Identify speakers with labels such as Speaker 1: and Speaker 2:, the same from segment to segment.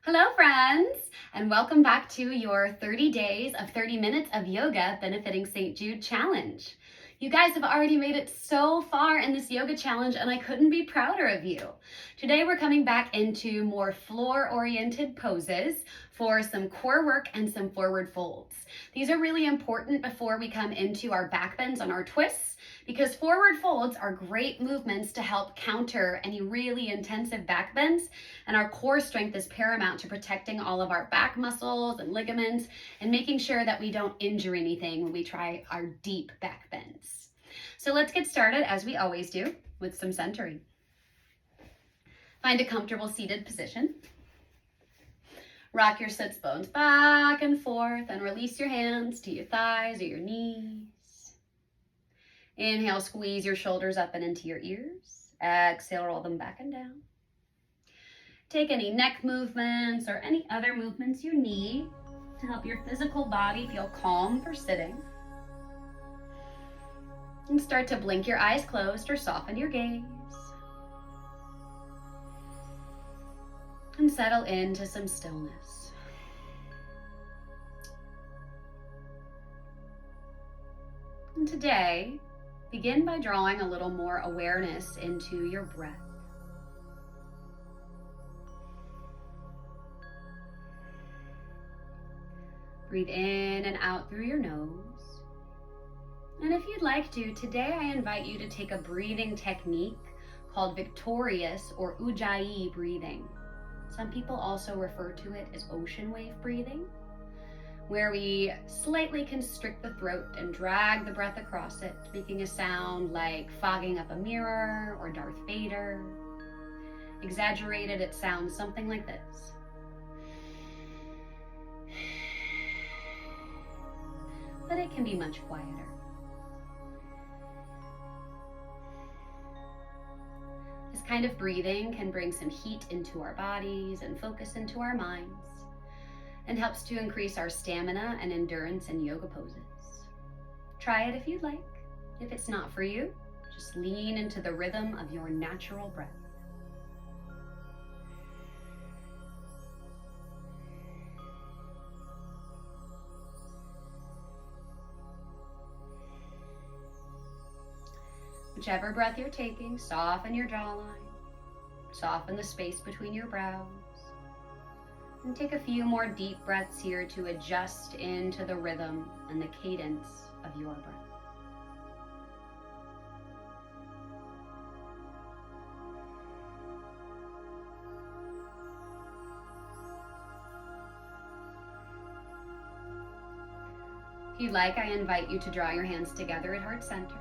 Speaker 1: Hello friends, and welcome back to your 30 days of 30 minutes of yoga benefiting St. Jude challenge. You guys have already made it so far in this yoga challenge and I couldn't be prouder of you. Today we're coming back into more floor-oriented poses for some core work and some forward folds. These are really important before we come into our back bends and our twists, because forward folds are great movements to help counter any really intensive back bends, and our core strength is paramount to protecting all of our back muscles and ligaments and making sure that we don't injure anything when we try our deep back bends. So let's get started, as we always do, with some centering. Find a comfortable seated position. Rock your sits bones back and forth and release your hands to your thighs or your knees. Inhale, squeeze your shoulders up and into your ears. Exhale, roll them back and down. Take any neck movements or any other movements you need to help your physical body feel calm for sitting. And start to blink your eyes closed or soften your gaze. And settle into some stillness. And today, begin by drawing a little more awareness into your breath. Breathe in and out through your nose. And if you'd like to, today I invite you to take a breathing technique called victorious or ujjayi breathing. Some people also refer to it as ocean wave breathing, where we slightly constrict the throat and drag the breath across it, making a sound like fogging up a mirror or Darth Vader. Exaggerated, it sounds something like this. But it can be much quieter. This kind of breathing can bring some heat into our bodies and focus into our minds, and helps to increase our stamina and endurance in yoga poses. Try it if you'd like. If it's not for you, just lean into the rhythm of your natural breath. Whichever breath you're taking, soften your jawline, soften the space between your brows, and take a few more deep breaths here to adjust into the rhythm and the cadence of your breath. If you'd like, I invite you to draw your hands together at heart center.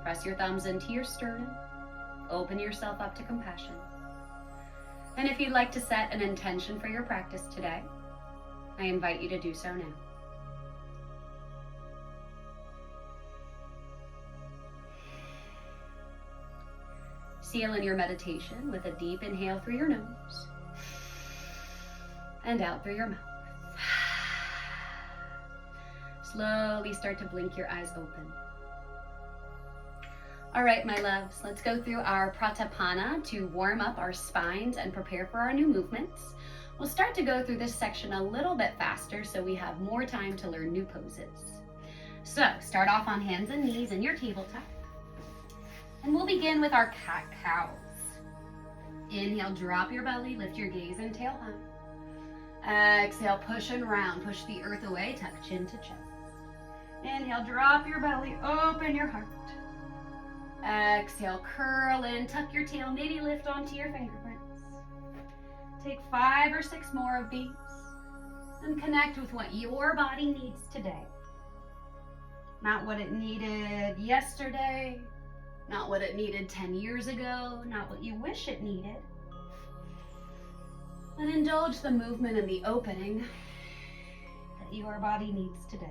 Speaker 1: Press your thumbs into your sternum. Open yourself up to compassion. And if you'd like to set an intention for your practice today, I invite you to do so now. Seal in your meditation with a deep inhale through your nose and out through your mouth. Slowly start to blink your eyes open. All right, my loves, let's go through our pratapana to warm up our spines and prepare for our new movements. We'll start to go through this section a little bit faster so we have more time to learn new poses. So start off on hands and knees in your tabletop. And we'll begin with our cat-cows. Inhale, drop your belly, lift your gaze and tail high. Exhale, push and round, push the earth away, tuck chin to chest. Inhale, drop your belly, open your heart. Exhale, curl in, tuck your tail, maybe lift onto your fingerprints. Take 5 or 6 more of these and connect with what your body needs today. Not what it needed yesterday, not what it needed 10 years ago, not what you wish it needed. And indulge the movement and the opening that your body needs today.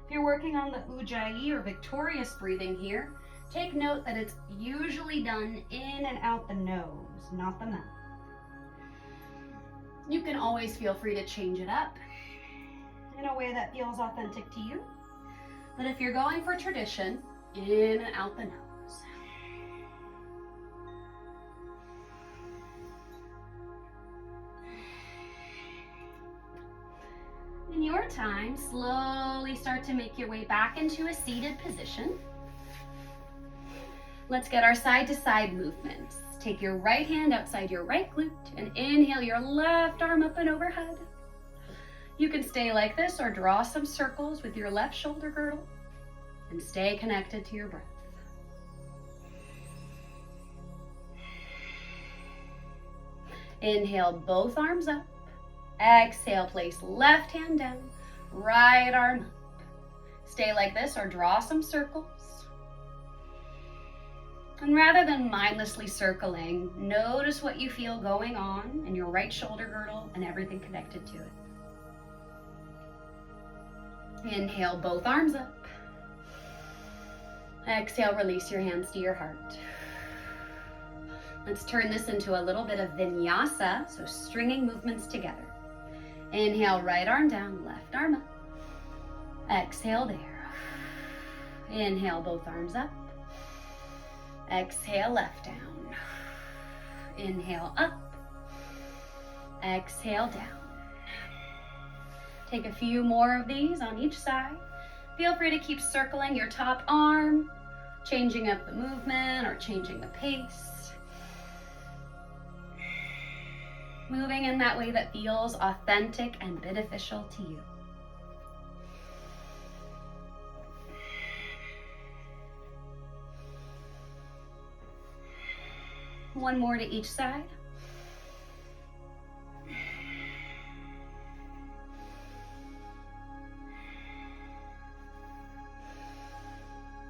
Speaker 1: If you're working on the ujjayi or victorious breathing here, take note that it's usually done in and out the nose, not the mouth. You can always feel free to change it up in a way that feels authentic to you. But if you're going for tradition, in and out the nose. more time, slowly start to make your way back into a seated position. Let's get our side-to-side movements. Take your right hand outside your right glute and inhale your left arm up and overhead. You can stay like this or draw some circles with your left shoulder girdle and stay connected to your breath. Inhale, both arms up. Exhale, place left hand down, right arm up. Stay like this or draw some circles. And rather than mindlessly circling, notice what you feel going on in your right shoulder girdle and everything connected to it. Inhale, both arms up. Exhale, release your hands to your heart. Let's turn this into a little bit of vinyasa, so stringing movements together. Inhale, right arm down, left arm up. Exhale there. Inhale, both arms up. Exhale, left down. Inhale, up. Exhale, down. Take a few more of these on each side. Feel free to keep circling your top arm, changing up the movement or changing the pace. Moving in that way that feels authentic and beneficial to you. One more to each side.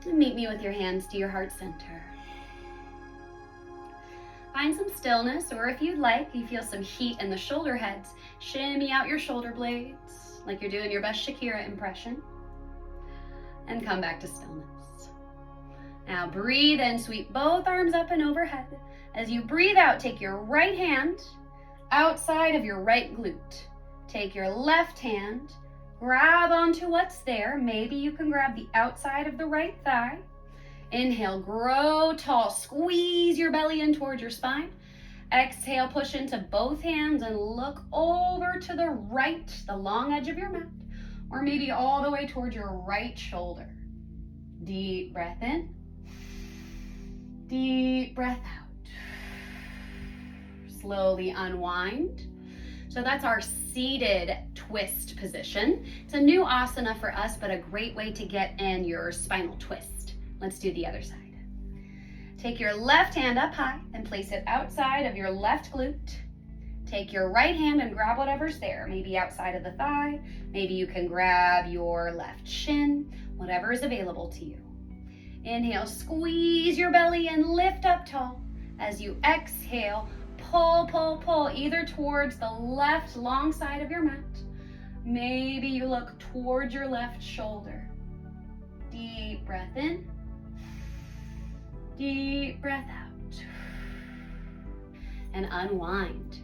Speaker 1: And meet me with your hands to your heart center. Find some stillness, or if you'd like, you feel some heat in the shoulder heads, shimmy out your shoulder blades like you're doing your best Shakira impression. And come back to stillness. Now breathe in, sweep both arms up and overhead. As you breathe out, take your right hand outside of your right glute. Take your left hand, grab onto what's there. Maybe you can grab the outside of the right thigh. Inhale, grow tall, squeeze your belly in towards your spine. Exhale, push into both hands and look over to the right, the long edge of your mat, or maybe all the way towards your right shoulder. Deep breath in, deep breath out. Slowly unwind. So that's our seated twist position. It's a new asana for us, but a great way to get in your spinal twist. Let's do the other side. Take your left hand up high and place it outside of your left glute. Take your right hand and grab whatever's there, maybe outside of the thigh. Maybe you can grab your left shin, whatever is available to you. Inhale, squeeze your belly and lift up tall. As you exhale, pull, pull, pull, either towards the left long side of your mat. Maybe you look towards your left shoulder. Deep breath in. Deep breath out. And unwind.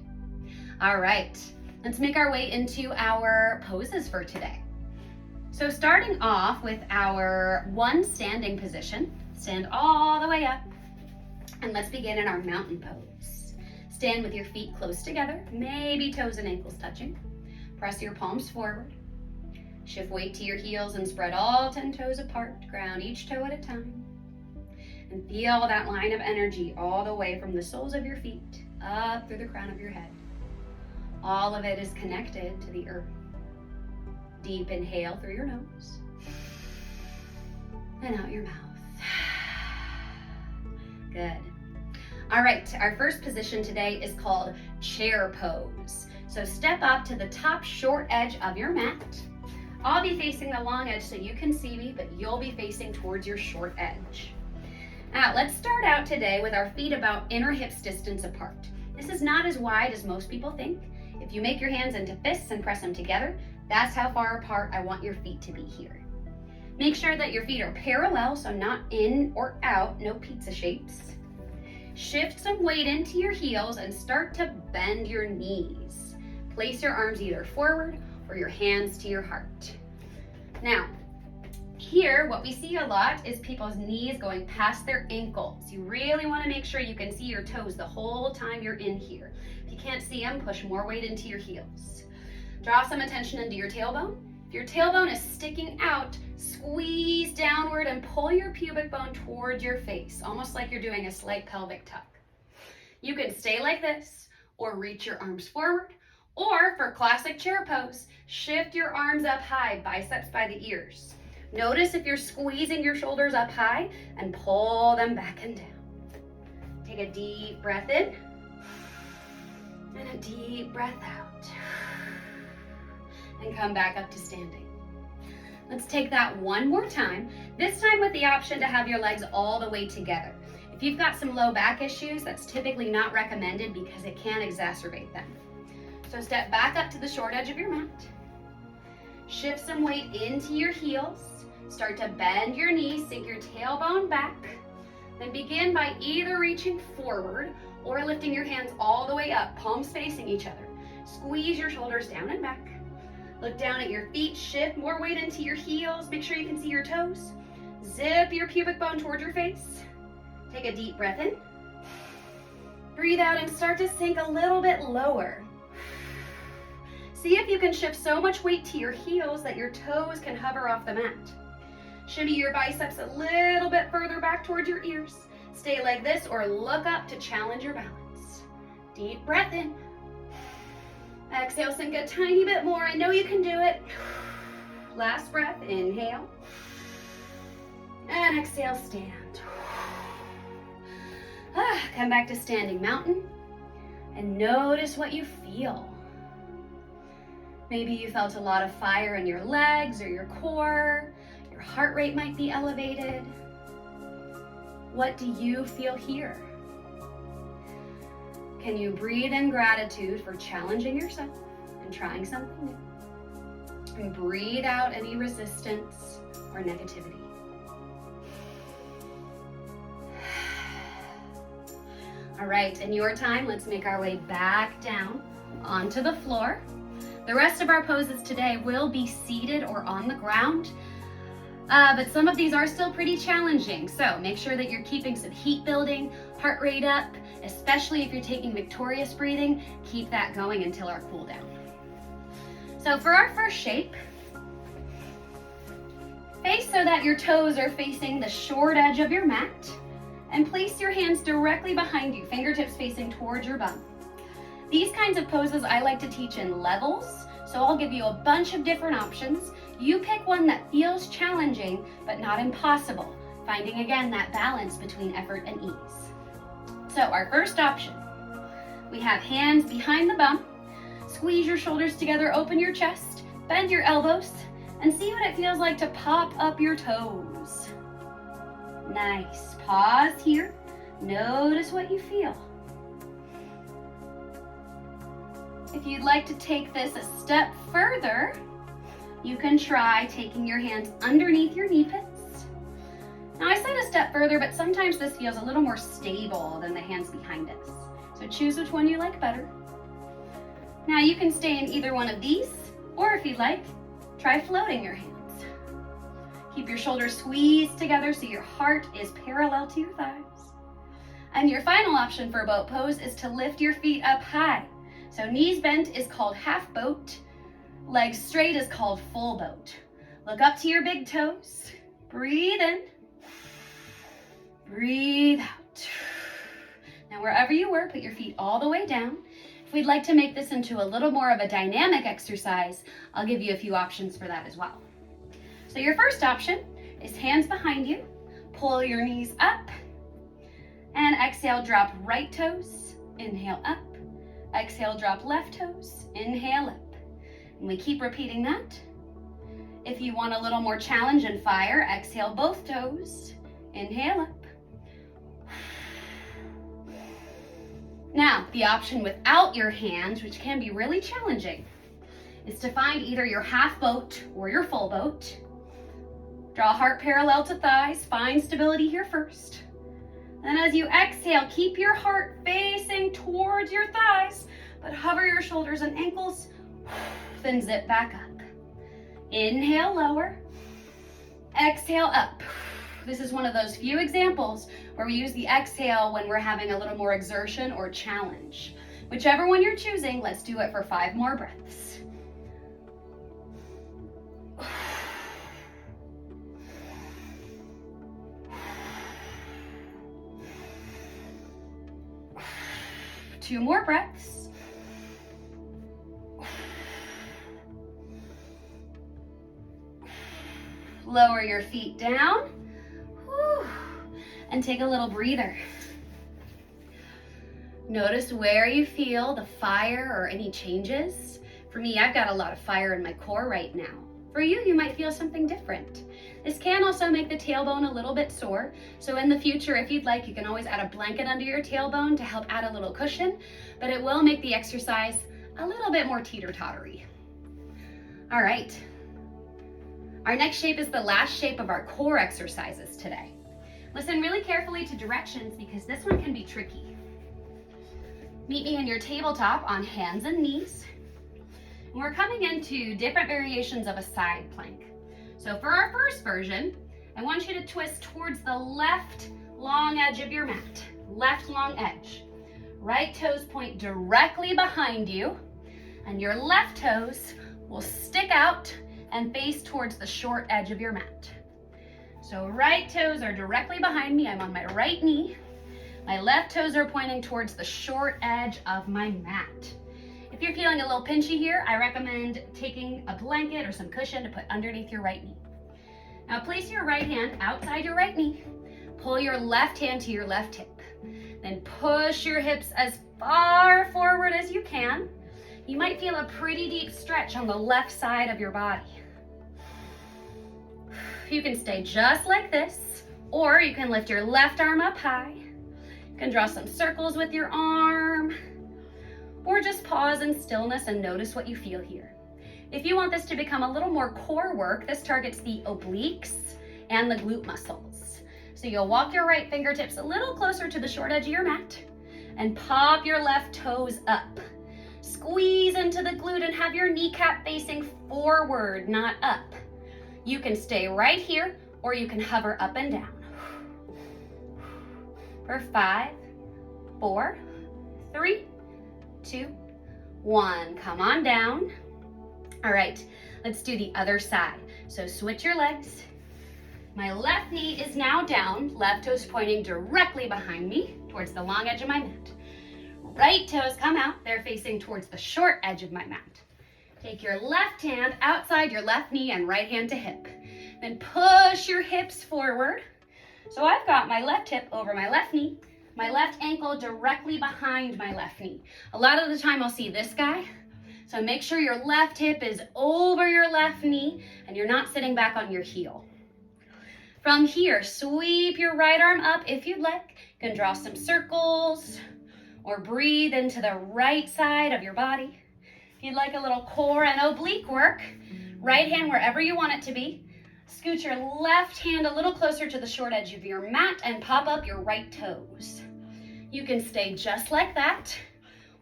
Speaker 1: All right, let's make our way into our poses for today. So starting off with our one standing position, stand all the way up, and let's begin in our mountain pose. Stand with your feet close together, maybe toes and ankles touching. Press your palms forward. Shift weight to your heels and spread all 10 toes apart. Ground each toe at a time. And feel that line of energy all the way from the soles of your feet up through the crown of your head. All of it is connected to the earth. Deep inhale through your nose and out your mouth. Good. All right, our first position today is called chair pose. So step up to the top short edge of your mat. I'll be facing the long edge so you can see me, but you'll be facing towards your short edge. Now, let's start out today with our feet about inner hips distance apart. This is not as wide as most people think. If you make your hands into fists and press them together, that's how far apart I want your feet to be here. Make sure that your feet are parallel, so not in or out, no pizza shapes. Shift some weight into your heels and start to bend your knees. Place your arms either forward or your hands to your heart. Now, here, what we see a lot is people's knees going past their ankles. You really want to make sure you can see your toes the whole time you're in here. If you can't see them, push more weight into your heels. Draw some attention into your tailbone. If your tailbone is sticking out, squeeze downward and pull your pubic bone towards your face, almost like you're doing a slight pelvic tuck. You can stay like this or reach your arms forward, or for classic chair pose, shift your arms up high, biceps by the ears. Notice if you're squeezing your shoulders up high and pull them back and down. Take a deep breath in and a deep breath out. And come back up to standing. Let's take that one more time, this time with the option to have your legs all the way together. If you've got some low back issues, that's typically not recommended because it can exacerbate them. So step back up to the short edge of your mat. Shift some weight into your heels. Start to bend your knees, sink your tailbone back. Then begin by either reaching forward or lifting your hands all the way up, palms facing each other. Squeeze your shoulders down and back. Look down at your feet, shift more weight into your heels. Make sure you can see your toes. Zip your pubic bone towards your face. Take a deep breath in. Breathe out and start to sink a little bit lower. See if you can shift so much weight to your heels that your toes can hover off the mat. Shimmy your biceps a little bit further back towards your ears. Stay like this or look up to challenge your balance. Deep breath in. Exhale, sink a tiny bit more. I know you can do it. Last breath, inhale. And exhale, stand. Come back to standing mountain and notice what you feel. Maybe you felt a lot of fire in your legs or your core. Your heart rate might be elevated. What do you feel here? Can you breathe in gratitude for challenging yourself and trying something new? And breathe out any resistance or negativity. All right, in your time, let's make our way back down onto the floor. The rest of our poses today will be seated or on the ground, but some of these are still pretty challenging. So make sure that you're keeping some heat building, heart rate up, especially if you're taking victorious breathing. Keep that going until our cool down. So for our first shape, face so that your toes are facing the short edge of your mat, and place your hands directly behind you, fingertips facing towards your bum. These kinds of poses I like to teach in levels, so I'll give you a bunch of different options. You pick one that feels challenging, but not impossible, finding again that balance between effort and ease. So our first option, we have hands behind the bum. Squeeze your shoulders together, open your chest, bend your elbows, and see what it feels like to pop up your toes. Nice. Pause here. Notice what you feel. If you'd like to take this a step further, you can try taking your hands underneath your knee pits. Now I said a step further, but sometimes this feels a little more stable than the hands behind us. So choose which one you like better. Now you can stay in either one of these, or if you'd like, try floating your hands. Keep your shoulders squeezed together so your heart is parallel to your thighs. And your final option for boat pose is to lift your feet up high. So knees bent is called half boat, legs straight is called full boat. Look up to your big toes, breathe in, breathe out. Now wherever you were, put your feet all the way down. If we'd like to make this into a little more of a dynamic exercise, I'll give you a few options for that as well. So your first option is hands behind you, pull your knees up, and exhale, drop right toes, inhale up, exhale, drop left toes, inhale up. And we keep repeating that. If you want a little more challenge and fire, exhale both toes, inhale up. Now, the option without your hands, which can be really challenging, is to find either your half boat or your full boat. Draw heart parallel to thighs, find stability here first. And as you exhale, keep your heart facing towards your thighs, but hover your shoulders and ankles, then zip back up. Inhale, lower. Exhale, up. This is one of those few examples where we use the exhale when we're having a little more exertion or challenge. Whichever one you're choosing, let's do it for 5 more breaths. 2 more breaths. Lower your feet down. Whew. And take a little breather. Notice where you feel the fire or any changes. For me, I've got a lot of fire in my core right now. For you, you might feel something different. This can also make the tailbone a little bit sore. So in the future, if you'd like, you can always add a blanket under your tailbone to help add a little cushion, but it will make the exercise a little bit more teeter-tottery. All right. Our next shape is the last shape of our core exercises today. Listen really carefully to directions because this one can be tricky. Meet me in your tabletop on hands and knees. And we're coming into different variations of a side plank. So for our first version, I want you to twist towards the left long edge of your mat. Left long edge. Right toes point directly behind you, and your left toes will stick out and face towards the short edge of your mat. So right toes are directly behind me. I'm on my right knee. My left toes are pointing towards the short edge of my mat. If you're feeling a little pinchy here, I recommend taking a blanket or some cushion to put underneath your right knee. Now place your right hand outside your right knee. Pull your left hand to your left hip. Then push your hips as far forward as you can. You might feel a pretty deep stretch on the left side of your body. You can stay just like this, or you can lift your left arm up high. You can draw some circles with your arm, or just pause in stillness and notice what you feel here. If you want this to become a little more core work, this targets the obliques and the glute muscles. So you'll walk your right fingertips a little closer to the short edge of your mat and pop your left toes up. Squeeze into the glute and have your kneecap facing forward, not up. You can stay right here or you can hover up and down. For 5, 4, 3, 2, 1. Come on down. All right, let's do the other side. So switch your legs. My left knee is now down, left toes pointing directly behind me towards the long edge of my mat. Right toes come out, they're facing towards the short edge of my mat. Take your left hand outside your left knee and right hand to hip. Then push your hips forward. So I've got my left hip over my left knee, my left ankle directly behind my left knee. A lot of the time I'll see this guy. So make sure your left hip is over your left knee and you're not sitting back on your heel. From here, sweep your right arm up if you'd like. You can draw some circles or breathe into the right side of your body. If you'd like a little core and oblique work, right hand wherever you want it to be. Scoot your left hand a little closer to the short edge of your mat and pop up your right toes. You can stay just like that,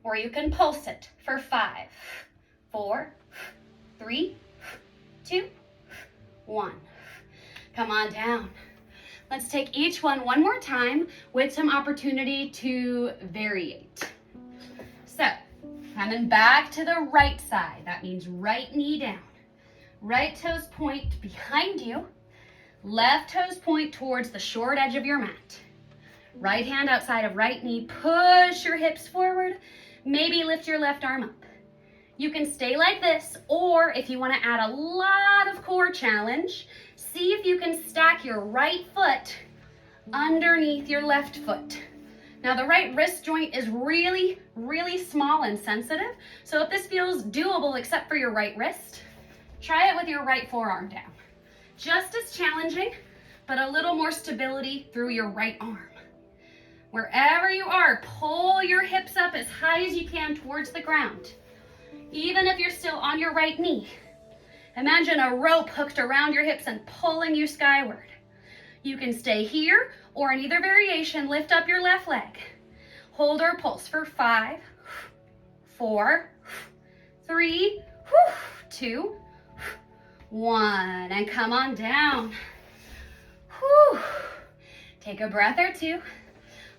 Speaker 1: or you can pulse it for 5, 4, 3, 2, 1. Come on down. Let's take each one more time with some opportunity to variate. So, coming back to the right side, that means right knee down. Right toes point behind you. Left toes point towards the short edge of your mat. Right hand outside of right knee. Push your hips forward. Maybe lift your left arm up. You can stay like this, or if you want to add a lot of core challenge, see if you can stack your right foot underneath your left foot. Now the right wrist joint is really, really small and sensitive. So if this feels doable except for your right wrist, try it with your right forearm down. Just as challenging, but a little more stability through your right arm. Wherever you are, pull your hips up as high as you can towards the ground. Even if you're still on your right knee, imagine a rope hooked around your hips and pulling you skyward. You can stay here, or in either variation, lift up your left leg. Hold or pulse for 5, 4, 3, 2, 1. And come on down. Whew. Take a breath or two.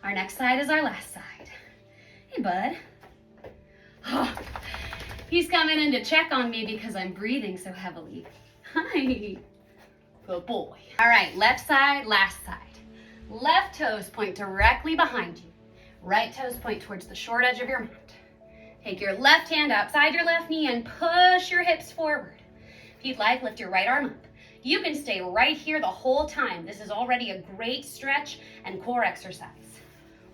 Speaker 1: Our next side is our last side. Hey, bud. Oh, he's coming in to check on me because I'm breathing so heavily. Hi. Good boy. All right, left side, last side. Left toes point directly behind you. Right toes point towards the short edge of your mat. Take your left hand outside your left knee and push your hips forward. If you'd like, lift your right arm up. You can stay right here the whole time. This is already a great stretch and core exercise.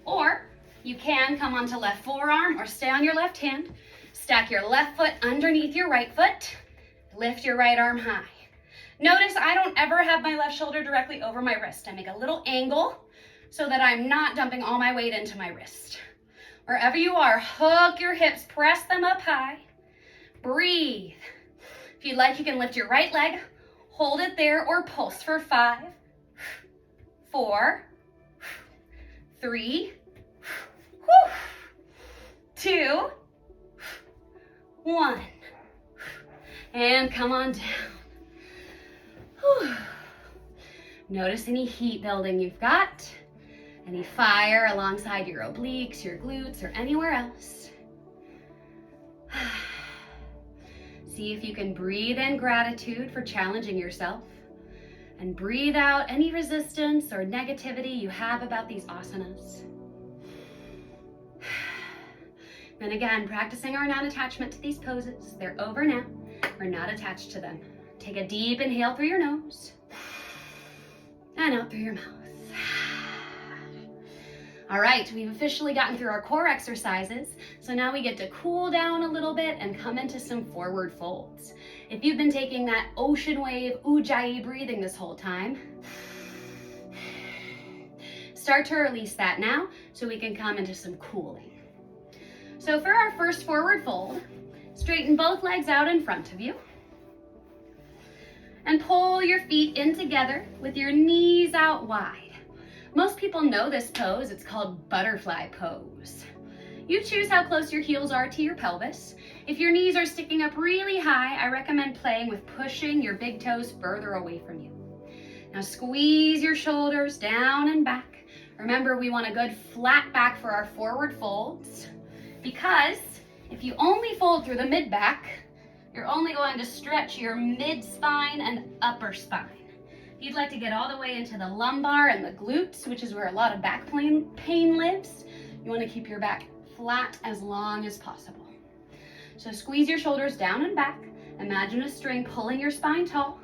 Speaker 1: Or you can come onto left forearm or stay on your left hand. Stack your left foot underneath your right foot. Lift your right arm high. Notice I don't ever have my left shoulder directly over my wrist. I make a little angle so that I'm not dumping all my weight into my wrist. Wherever you are, hook your hips, press them up high. Breathe. If you'd like, you can lift your right leg, hold it there, or pulse for 5, 4, 3, 2, 1. And come on down. Notice any heat building you've got, any fire alongside your obliques, your glutes, or anywhere else. See if you can breathe in gratitude for challenging yourself, and breathe out any resistance or negativity you have about these asanas. And again, practicing our non-attachment to these poses. They're over now. We're not attached to them. Take a deep inhale through your nose and out through your mouth. All right, we've officially gotten through our core exercises, so now we get to cool down a little bit and come into some forward folds. If you've been taking that ocean wave ujjayi breathing this whole time, start to release that now so we can come into some cooling. So for our first forward fold, straighten both legs out in front of you and pull your feet in together with your knees out wide. Most people know this pose. It's called butterfly pose. You choose how close your heels are to your pelvis. If your knees are sticking up really high, I recommend playing with pushing your big toes further away from you. Now squeeze your shoulders down and back. Remember, we want a good flat back for our forward folds, because if you only fold through the mid-back, you're only going to stretch your mid-spine and upper spine. If you'd like to get all the way into the lumbar and the glutes, which is where a lot of back pain lives, you want to keep your back flat as long as possible. So squeeze your shoulders down and back. Imagine a string pulling your spine tall.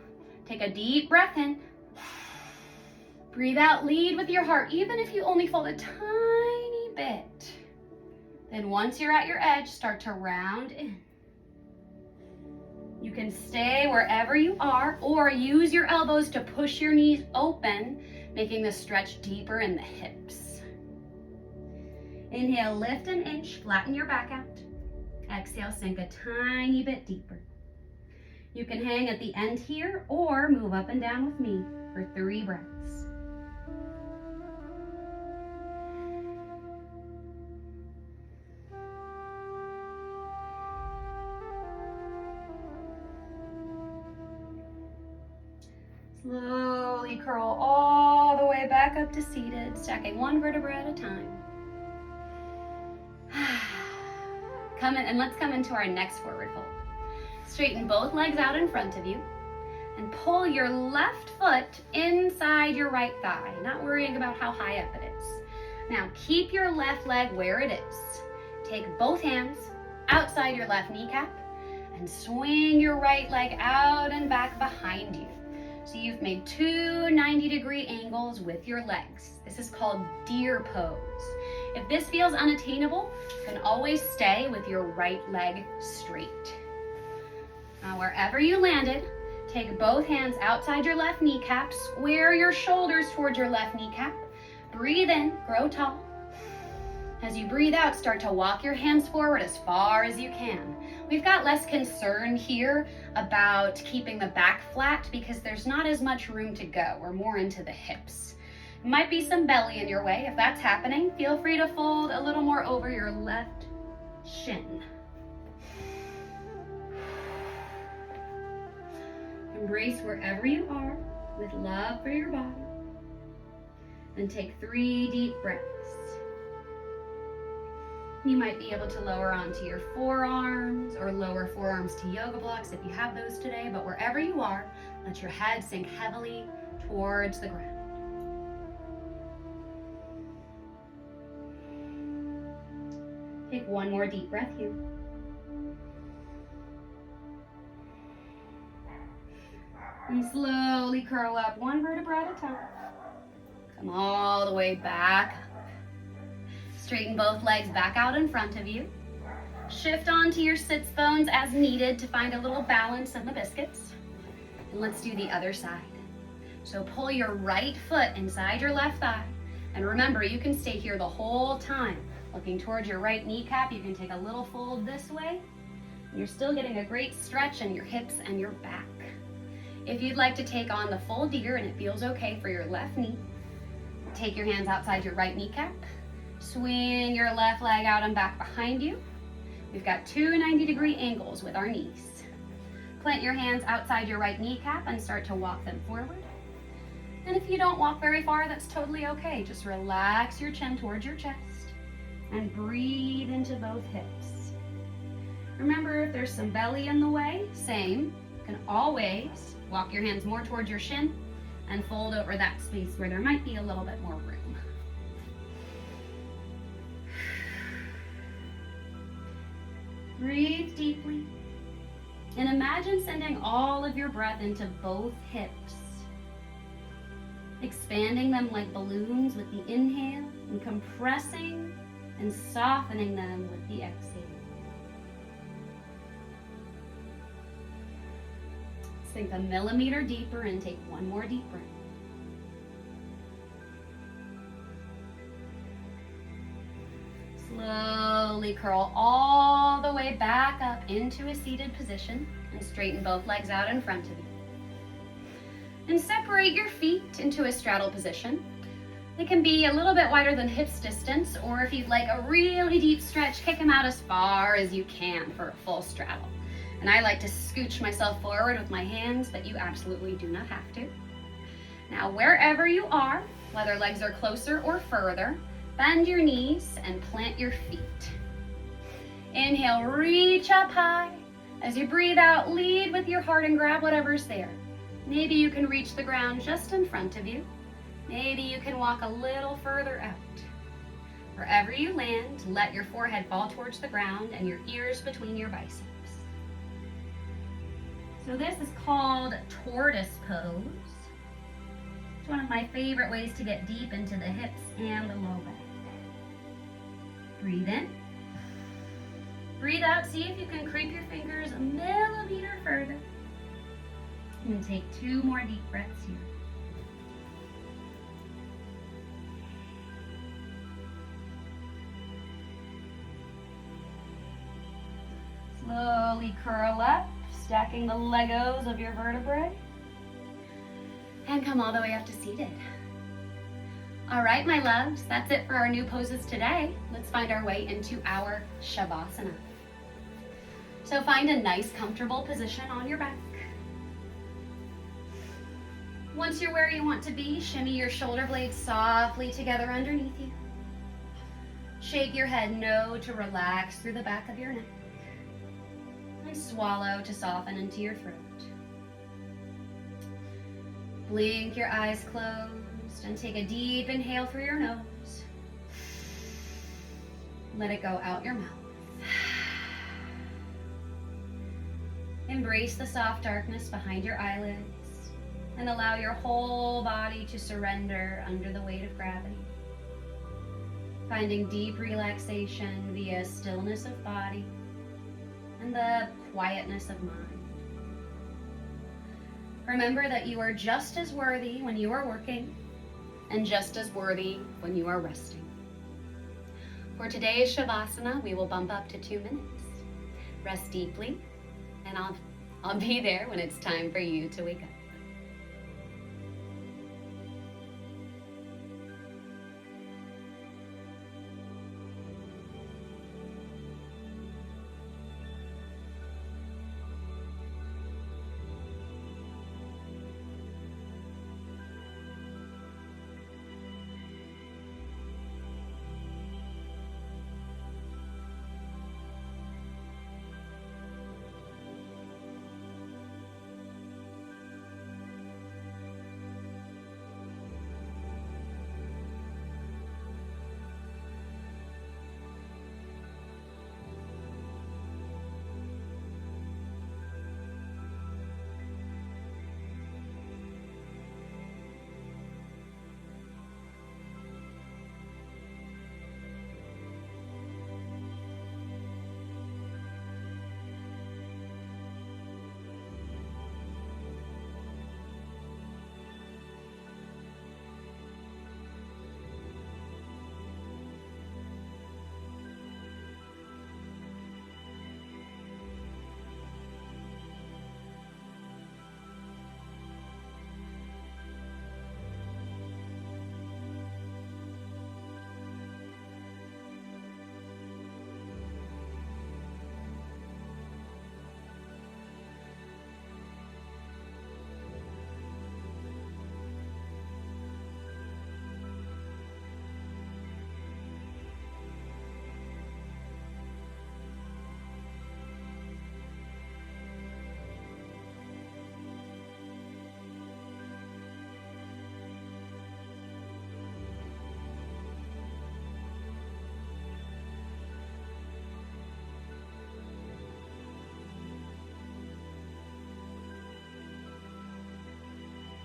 Speaker 1: Take a deep breath in. Breathe out, lead with your heart, even if you only fold a tiny bit. Then once you're at your edge, start to round in. You can stay wherever you are or use your elbows to push your knees open, making the stretch deeper in the hips. Inhale, lift an inch, flatten your back out. Exhale, sink a tiny bit deeper. You can hang at the end here or move up and down with me for 3 breaths. Slowly curl all the way back up to seated, stacking 1 vertebra at a time. Come in, and let's come into our next forward fold. Straighten both legs out in front of you and pull your left foot inside your right thigh, not worrying about how high up it is. Now keep your left leg where it is. Take both hands outside your left kneecap and swing your right leg out and back behind you. So you've made 2 90-degree angles with your legs. This is called deer pose. If this feels unattainable, you can always stay with your right leg straight. Now wherever you landed, take both hands outside your left kneecap, square your shoulders towards your left kneecap. Breathe in, grow tall. As you breathe out, start to walk your hands forward as far as you can. We've got less concern here about keeping the back flat because there's not as much room to go. We're more into the hips. It might be some belly in your way. If that's happening, feel free to fold a little more over your left shin. Embrace wherever you are with love for your body. Then take 3 deep breaths. You might be able to lower onto your forearms or lower forearms to yoga blocks if you have those today, but wherever you are, let your head sink heavily towards the ground. Take one more deep breath here. And slowly curl up one vertebra at a time. Come all the way back. Straighten both legs back out in front of you. Shift onto your sits bones as needed to find a little balance in the biscuits. And let's do the other side. So pull your right foot inside your left thigh. And remember, you can stay here the whole time. Looking towards your right kneecap, you can take a little fold this way. And you're still getting a great stretch in your hips and your back. If you'd like to take on the full deer and it feels okay for your left knee, take your hands outside your right kneecap. Swing your left leg out and back behind you. We've got two 90-degree angles with our knees. Plant your hands outside your right kneecap and start to walk them forward. And if you don't walk very far, that's totally okay. Just relax your chin towards your chest and breathe into both hips. Remember, if there's some belly in the way, same. You can always walk your hands more towards your shin and fold over that space where there might be a little bit more room. Breathe deeply and imagine sending all of your breath into both hips, expanding them like balloons with the inhale and compressing and softening them with the exhale. Sink a millimeter deeper and take one more deep breath. Slowly curl all the way back up into a seated position and straighten both legs out in front of you. And separate your feet into a straddle position. It can be a little bit wider than hips distance, or if you'd like a really deep stretch, kick them out as far as you can for a full straddle. And I like to scooch myself forward with my hands, but you absolutely do not have to. Now, wherever you are, whether legs are closer or further, bend your knees and plant your feet. Inhale, reach up high. As you breathe out, lead with your heart and grab whatever's there. Maybe you can reach the ground just in front of you. Maybe you can walk a little further out. Wherever you land, let your forehead fall towards the ground and your ears between your biceps. So this is called tortoise pose. It's one of my favorite ways to get deep into the hips and the low back. Breathe in. Breathe out. See if you can creep your fingers a millimeter further. And take two more deep breaths here. Slowly curl up, stacking the Legos of your vertebrae. And come all the way up to seated. All right, my loves, that's it for our new poses today. Let's find our way into our Shavasana. So find a nice, comfortable position on your back. Once you're where you want to be, shimmy your shoulder blades softly together underneath you. Shake your head no to relax through the back of your neck. And swallow to soften into your throat. Blink your eyes closed and take a deep inhale through your nose. Let it go out your mouth. Embrace the soft darkness behind your eyelids and allow your whole body to surrender under the weight of gravity. Finding deep relaxation via stillness of body and the quietness of mind. Remember that you are just as worthy when you are working and just as worthy when you are resting. For today's Shavasana, we will bump up to 2 minutes. Rest deeply, and I'll be there when it's time for you to wake up.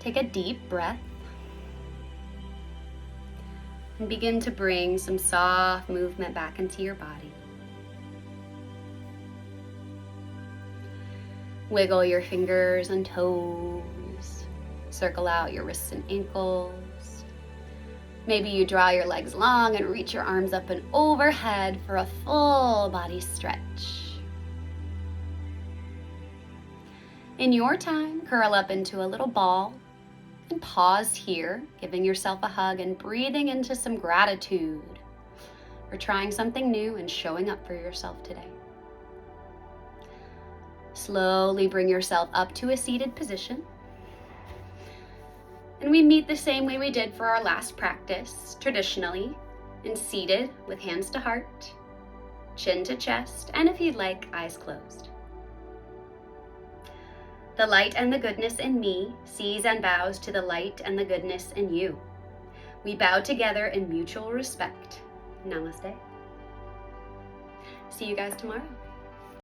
Speaker 1: Take a deep breath and begin to bring some soft movement back into your body. Wiggle your fingers and toes. Circle out your wrists and ankles. Maybe you draw your legs long and reach your arms up and overhead for a full body stretch. In your time, curl up into a little ball and pause here, giving yourself a hug and breathing into some gratitude for trying something new and showing up for yourself today. Slowly bring yourself up to a seated position. And we meet the same way we did for our last practice, traditionally, in seated with hands to heart, chin to chest, and if you'd like, eyes closed. The light and the goodness in me sees and bows to the light and the goodness in you. We bow together in mutual respect. Namaste. See you guys tomorrow.